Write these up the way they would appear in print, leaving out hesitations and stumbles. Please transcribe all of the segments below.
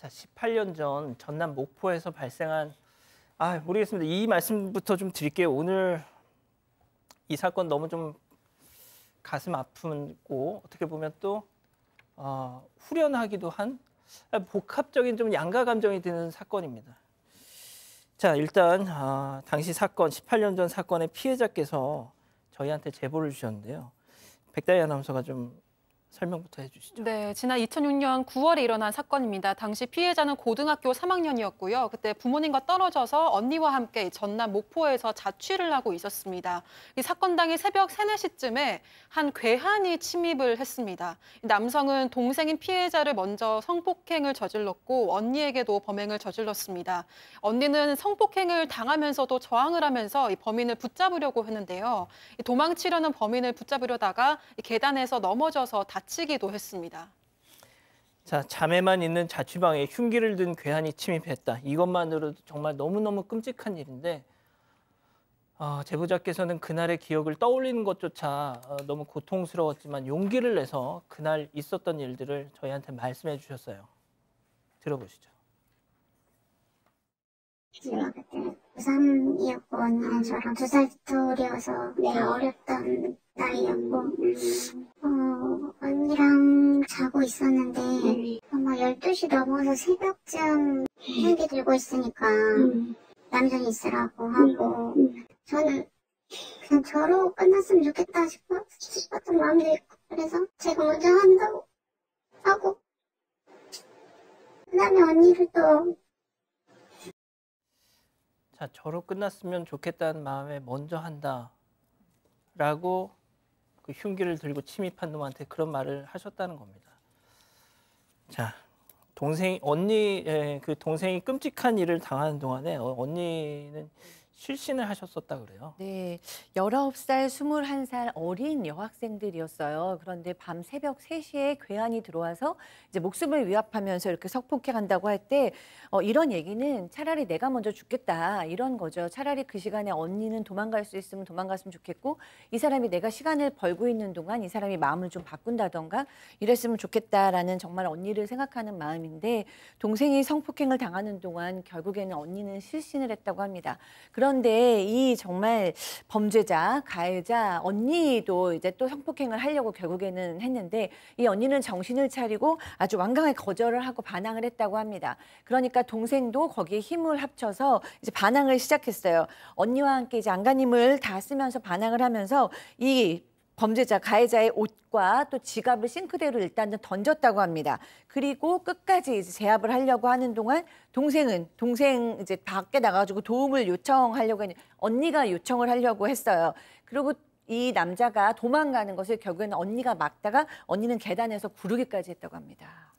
자, 18년 전 전남 목포에서 발생한 모르겠습니다. 이 말씀부터 좀 드릴게요. 오늘 이 사건 너무 좀 가슴 아프고 어떻게 보면 또 후련하기도 한 복합적인 좀 양가 감정이 드는 사건입니다. 자, 일단 당시 사건 18년 전 사건의 피해자께서 저희한테 제보를 주셨는데요. 백다희 아나운서가 좀 설명부터 해주시죠. 네, 지난 2006년 9월에 일어난 사건입니다. 당시 피해자는 고등학교 3학년이었고요. 그때 부모님과 떨어져서 언니와 함께 전남 목포에서 자취를 하고 있었습니다. 이 사건 당일 새벽 3, 4시쯤에 한 괴한이 침입을 했습니다. 남성은 동생인 피해자를 먼저 성폭행을 저질렀고 언니에게도 범행을 저질렀습니다. 언니는 성폭행을 당하면서도 저항을 하면서 이 범인을 붙잡으려고 했는데요. 도망치려는 범인을 붙잡으려다가 계단에서 넘어져서 다치기도 했습니다. 자, 자매만 있는 자취방에 흉기를 든 괴한이 침입했다. 이것만으로도 정말 너무너무 끔찍한 일인데 제보자께서는 그날의 기억을 떠올리는 것조차 너무 고통스러웠지만 용기를 내서 그날 있었던 일들을 저희한테 말씀해 주셨어요. 들어보시죠. 제가 그때 고3이었고 저랑 2살 터울이어서 어렸던 나이였고 언니랑 자고 있었는데 아마 12시 넘어서 새벽쯤 헬기 들고 있으니까 남전이 있으라고 하고 저는 그냥 저로 끝났으면 좋겠다 싶었던 마음도 있고 그래서 제가 먼저 한다고 하고 그 다음에 언니를 또 자, 저로 끝났으면 좋겠다는 마음에 먼저 한다라고 그 흉기를 들고 침입한 놈한테 그런 말을 하셨다는 겁니다. 자, 그 동생이 끔찍한 일을 당하는 동안에 언니는 실신을 하셨었다 그래요. 네, 19살, 21살 어린 여학생들이었어요. 그런데 밤 새벽 3시에 괴한이 들어와서 이제 목숨을 위협하면서 이렇게 성폭행한다고 할 때 이런 얘기는 차라리 내가 먼저 죽겠다 이런 거죠. 차라리 그 시간에 언니는 도망갈 수 있으면 도망갔으면 좋겠고 이 사람이 내가 시간을 벌고 있는 동안 이 사람이 마음을 좀 바꾼다던가 이랬으면 좋겠다라는 정말 언니를 생각하는 마음인데 동생이 성폭행을 당하는 동안 결국에는 언니는 실신을 했다고 합니다. 그런데 이 정말 범죄자, 가해자 언니도 이제 또 성폭행을 하려고 결국에는 했는데 이 언니는 정신을 차리고 아주 완강하게 거절을 하고 반항을 했다고 합니다. 그러니까 동생도 거기에 힘을 합쳐서 이제 반항을 시작했어요. 언니와 함께 이제 안간힘을 다 쓰면서 반항을 하면서 이 범죄자, 가해자의 옷과 또 지갑을 싱크대로 일단은 던졌다고 합니다. 그리고 끝까지 이제 제압을 하려고 하는 동안 동생 이제 밖에 나가가지고 도움을 요청하려고 했는데 언니가 요청을 하려고 했어요. 그리고 이 남자가 도망가는 것을 결국에는 언니가 막다가 언니는 계단에서 구르기까지 했다고 합니다.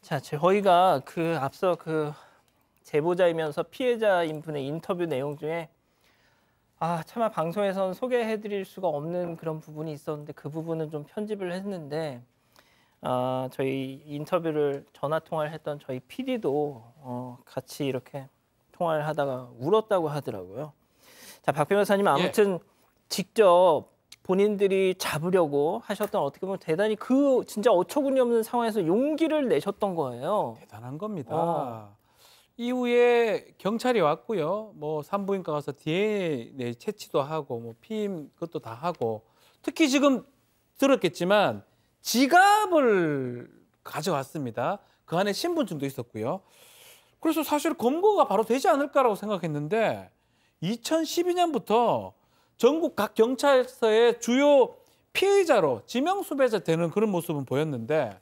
자, 저희가 앞서 제보자이면서 피해자인 분의 인터뷰 내용 중에 차마 방송에서는 소개해드릴 수가 없는 그런 부분이 있었는데 그 부분은 좀 편집을 했는데 저희 인터뷰를 전화 통화를 했던 저희 PD도 같이 이렇게 통화를 하다가 울었다고 하더라고요. 자, 박 변호사님 아무튼 직접 본인들이 잡으려고 하셨던 어떻게 보면 대단히 진짜 어처구니 없는 상황에서 용기를 내셨던 거예요. 대단한 겁니다. 이후에 경찰이 왔고요. 뭐 산부인과 가서 DNA 채취도 하고 뭐 피임 그것도 다 하고 특히 지금 들었겠지만 지갑을 가져왔습니다. 그 안에 신분증도 있었고요. 그래서 사실 검거가 바로 되지 않을까라고 생각했는데 2012년부터 전국 각 경찰서의 주요 피의자로 지명수배자 되는 그런 모습은 보였는데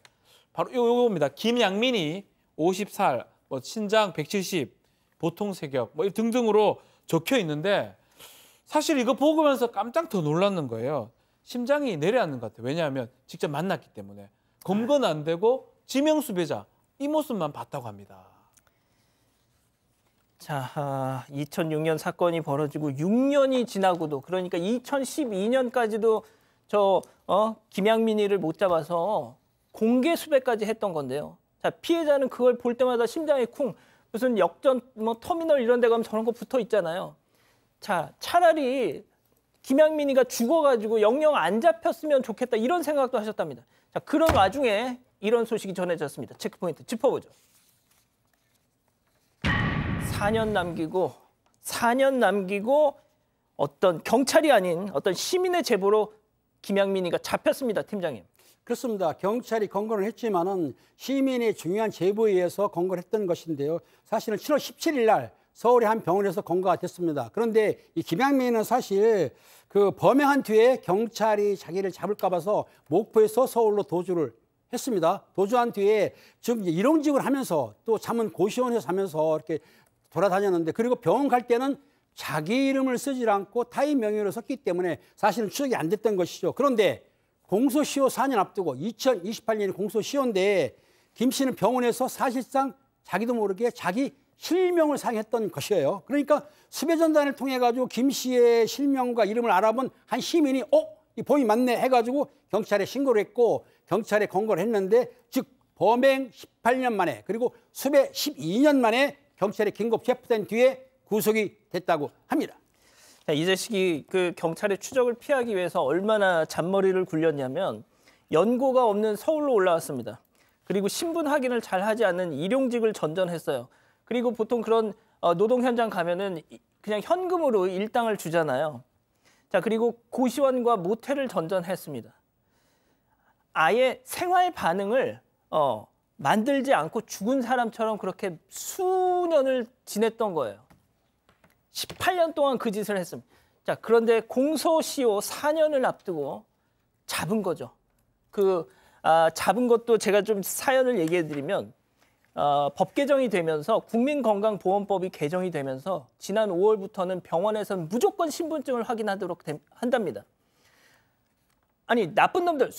바로 이겁니다. 김양민이 50살, 뭐 신장 170, 보통 세격 뭐 등등으로 적혀 있는데 사실 이거 보면서 깜짝 더 놀랐는 거예요. 심장이 내려앉는 것 같아요. 왜냐하면 직접 만났기 때문에. 검거는 안 되고 지명수배자 이 모습만 봤다고 합니다. 자, 2006년 사건이 벌어지고 6년이 지나고도 그러니까 2012년까지도 김양민이를 못 잡아서 공개 수배까지 했던 건데요. 자, 피해자는 그걸 볼 때마다 심장이 쿵 무슨 역전 터미널 이런 데 가면 저런 거 붙어 있잖아요. 자, 차라리 김양민이가 죽어가지고 영영 안 잡혔으면 좋겠다 이런 생각도 하셨답니다. 자, 그런 와중에 이런 소식이 전해졌습니다. 체크포인트 짚어보죠. 4년 남기고 어떤 경찰이 아닌 어떤 시민의 제보로 김양민이가 잡혔습니다, 팀장님. 그렇습니다. 경찰이 검거를 했지만은 시민의 중요한 제보에 의해서 검거를 했던 것인데요. 사실은 7월 17일 날 서울의 한 병원에서 검거가 됐습니다. 그런데 이 김양민은 사실 그 범행한 뒤에 경찰이 자기를 잡을까 봐서 목포에서 서울로 도주를 했습니다. 도주한 뒤에 지금 일용직을 하면서 또 잠은 고시원에서 자면서 이렇게 돌아다녔는데, 그리고 병원 갈 때는 자기 이름을 쓰지 않고 타인 명의로 썼기 때문에 사실은 추적이 안 됐던 것이죠. 그런데 공소시효 4년 앞두고 2028년 공소시효인데 김 씨는 병원에서 사실상 자기도 모르게 자기 실명을 사용했던 것이에요. 그러니까 수배전단을 통해 가지고 김 씨의 실명과 이름을 알아본 한 시민이 이 범이 맞네 해가지고 경찰에 신고를 했고 경찰에 검거를 했는데, 즉 범행 18년 만에 그리고 수배 12년 만에 경찰에 긴급 체포된 뒤에 구속이 됐다고 합니다. 자, 이 자식이 그 경찰의 추적을 피하기 위해서 얼마나 잔머리를 굴렸냐면 연고가 없는 서울로 올라왔습니다. 그리고 신분 확인을 잘 하지 않는 일용직을 전전했어요. 그리고 보통 그런 노동 현장 가면은 그냥 현금으로 일당을 주잖아요. 자, 그리고 고시원과 모텔을 전전했습니다. 아예 생활 반응을 만들지 않고 죽은 사람처럼 그렇게 수년을 지냈던 거예요. 18년 동안 그 짓을 했습니다. 자, 그런데 공소시효 4년을 앞두고 잡은 거죠. 잡은 것도 제가 좀 사연을 얘기해 드리면 법 개정이 되면서 국민건강보험법이 개정이 되면서 지난 5월부터는 병원에서는 무조건 신분증을 확인하도록 한답니다. 아니, 나쁜 놈들,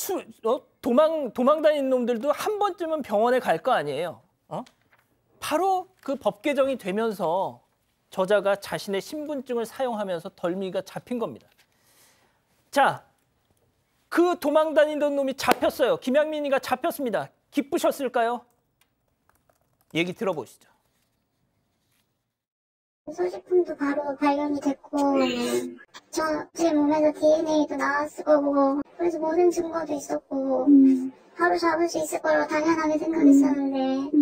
도망 다니는 놈들도 한 번쯤은 병원에 갈 거 아니에요. 바로 그 법 개정이 되면서 저자가 자신의 신분증을 사용하면서 덜미가 잡힌 겁니다. 자, 그 도망 다니던 놈이 잡혔어요. 김양민이가 잡혔습니다. 기쁘셨을까요? 얘기 들어보시죠. 소지품도 바로 발견이 됐고 제 몸에서 DNA도 나왔을 거고, 그래서 모든 증거도 있었고 바로 잡을 수 있을 거라고 당연하게 생각했었는데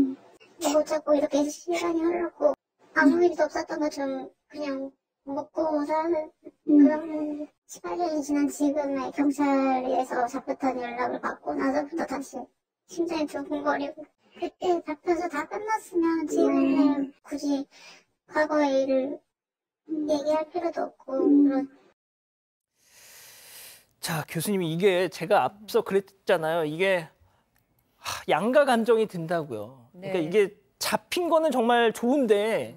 못 잡고 이렇게 시간이 흘렀고 아무 일도 없었던 것처럼 그냥 먹고 사는 그런 18년이 지난 지금에 경찰에서 잡혔다는 연락을 받고 나서부터 다시 심장이 두근거리고, 그때 잡혀서 다 끝났으면 지금은 굳이 과거의 일을 얘기할 필요도 없고 그런. 자, 교수님, 이게 제가 앞서 그랬잖아요. 이게 양가 감정이 든다고요. 그러니까 이게 잡힌 거는 정말 좋은데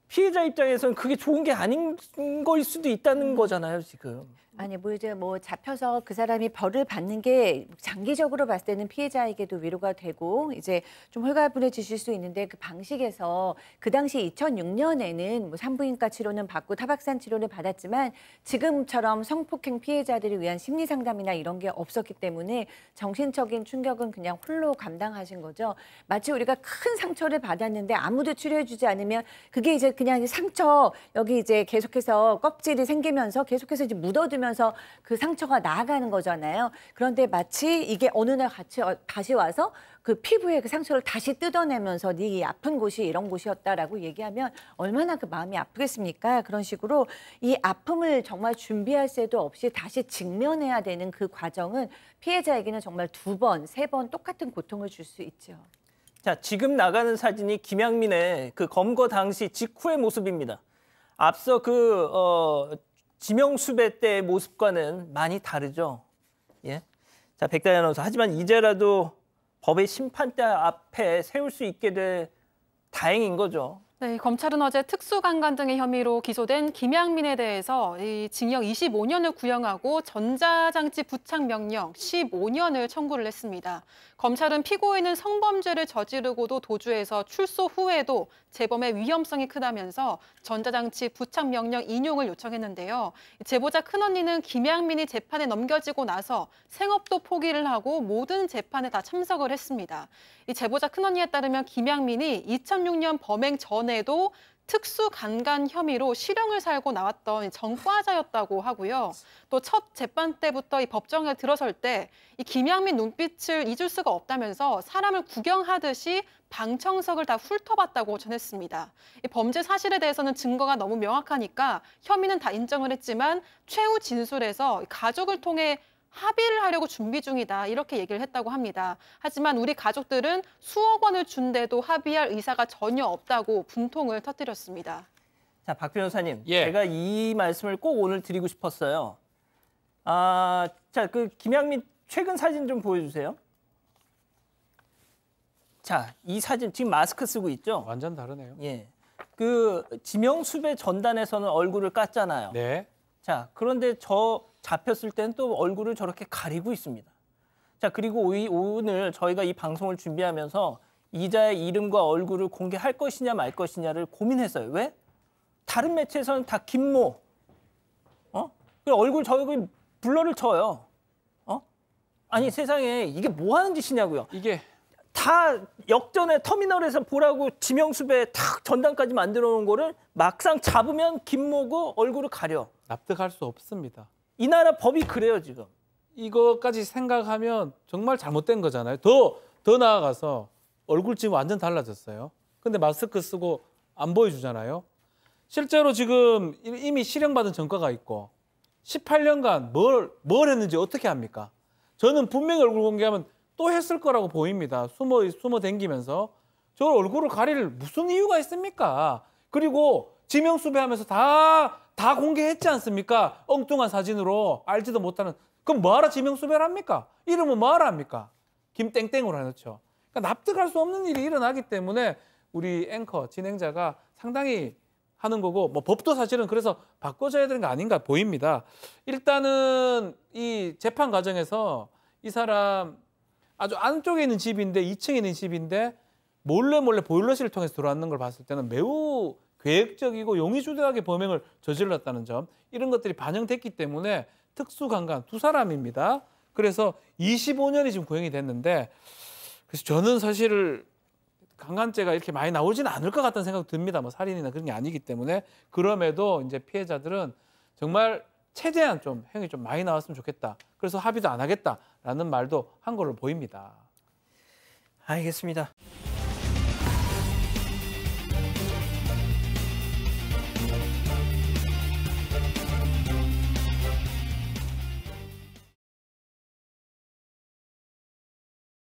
피해자 입장에서는 그게 좋은 게 아닌 거일 수도 있다는 거잖아요, 지금. 아니 이제 잡혀서 그 사람이 벌을 받는 게 장기적으로 봤을 때는 피해자에게도 위로가 되고 이제 좀 홀가분해지실 수 있는데, 그 방식에서 그 당시 2006년에는 산부인과 치료는 받고 타박산 치료를 받았지만 지금처럼 성폭행 피해자들을 위한 심리 상담이나 이런 게 없었기 때문에 정신적인 충격은 그냥 홀로 감당하신 거죠. 마치 우리가 큰 상처를 받았는데 아무도 치료해주지 않으면 그게 이제 그냥 상처 여기 이제 계속해서 껍질이 생기면서 계속해서 이제 묻어두면 그 상처가 나아가는 거잖아요. 그런데 마치 이게 어느 날 다시 와서 그 피부에 그 상처를 다시 뜯어내면서 네 아픈 곳이 이런 곳이었다라고 얘기하면 얼마나 그 마음이 아프겠습니까? 그런 식으로 이 아픔을 정말 준비할 새도 없이 다시 직면해야 되는 그 과정은 피해자에게는 정말 2번, 3번 똑같은 고통을 줄 수 있죠. 자, 지금 나가는 사진이 김양민의 그 검거 당시 직후의 모습입니다. 앞서 지명수배 때의 모습과는 많이 다르죠. 예. 자, 백다희 아나운서. 하지만 이제라도 법의 심판대 앞에 세울 수 있게 돼 다행인 거죠. 네, 검찰은 어제 특수강간 등의 혐의로 기소된 김양민에 대해서 징역 25년을 구형하고 전자장치 부착 명령 15년을 청구를 했습니다. 검찰은 피고인은 성범죄를 저지르고도 도주해서 출소 후에도 재범의 위험성이 크다면서 전자장치 부착 명령 인용을 요청했는데요. 제보자 큰언니는 김양민이 재판에 넘겨지고 나서 생업도 포기를 하고 모든 재판에 다 참석을 했습니다. 이 제보자 큰언니에 따르면 김양민이 2006년 범행 전 전에도 특수강간 혐의로 실형을 살고 나왔던 전과자였다고 하고요. 또 첫 재판 때부터 이 법정에 들어설 때 이 김양민 눈빛을 잊을 수가 없다면서 사람을 구경하듯이 방청석을 다 훑어봤다고 전했습니다. 이 범죄 사실에 대해서는 증거가 너무 명확하니까 혐의는 다 인정을 했지만 최후 진술에서 가족을 통해 합의를 하려고 준비 중이다 이렇게 얘기를 했다고 합니다. 하지만 우리 가족들은 수억 원을 준데도 합의할 의사가 전혀 없다고 분통을 터뜨렸습니다. 자, 박 변호사님, 예. 제가 이 말씀을 꼭 오늘 드리고 싶었어요. 자, 그 김양민 최근 사진 좀 보여주세요. 자, 이 사진 지금 마스크 쓰고 있죠? 완전 다르네요. 예. 그 지명수배 전단에서는 얼굴을 깠잖아요. 네. 자, 그런데 잡혔을 땐 또 얼굴을 저렇게 가리고 있습니다. 자, 그리고 오늘 저희가 이 방송을 준비하면서 이자의 이름과 얼굴을 공개할 것이냐 말 것이냐를 고민했어요. 왜? 다른 매체에서는 다 김모, 얼굴 저기 블러를 쳐요. 아니 세상에 이게 뭐 하는 짓이냐고요. 이게 다 역전에 터미널에서 보라고 지명수배 탁 전단까지 만들어 놓은 거를 막상 잡으면 김모고 얼굴을 가려. 납득할 수 없습니다. 이 나라 법이 그래요 지금. 이거까지 생각하면 정말 잘못된 거잖아요. 더 나아가서 얼굴 지금 완전 달라졌어요. 근데 마스크 쓰고 안 보여주잖아요. 실제로 지금 이미 실형받은 전과가 있고 18년간 뭘 했는지 어떻게 합니까? 저는 분명히 얼굴 공개하면 또 했을 거라고 보입니다. 숨어 댕기면서. 저 얼굴을 가릴 무슨 이유가 있습니까? 그리고 지명수배하면서 다 공개했지 않습니까? 엉뚱한 사진으로 알지도 못하는. 그럼 뭐하러 지명수배를 합니까? 이름은 뭐하러 합니까? 김땡땡으로 해놓죠. 그러니까 납득할 수 없는 일이 일어나기 때문에 우리 앵커, 진행자가 상당히 하는 거고, 뭐 법도 사실은 그래서 바꿔줘야 되는 거 아닌가 보입니다. 일단은 이 재판 과정에서 이 사람 아주 안쪽에 있는 집인데 2층에 있는 집인데 몰래 보일러실을 통해서 들어왔는 걸 봤을 때는 매우 계획적이고 용의주도하게 범행을 저질렀다는 점, 이런 것들이 반영됐기 때문에 특수강간 두 사람입니다. 그래서 25년이 지금 구형이 됐는데, 그래서 저는 사실 강간죄가 이렇게 많이 나오지는 않을 것 같다는 생각이 듭니다. 뭐 살인이나 그런 게 아니기 때문에. 그럼에도 이제 피해자들은 정말 최대한 좀 형이 좀 많이 나왔으면 좋겠다. 그래서 합의도 안 하겠다라는 말도 한 걸로 보입니다. 알겠습니다.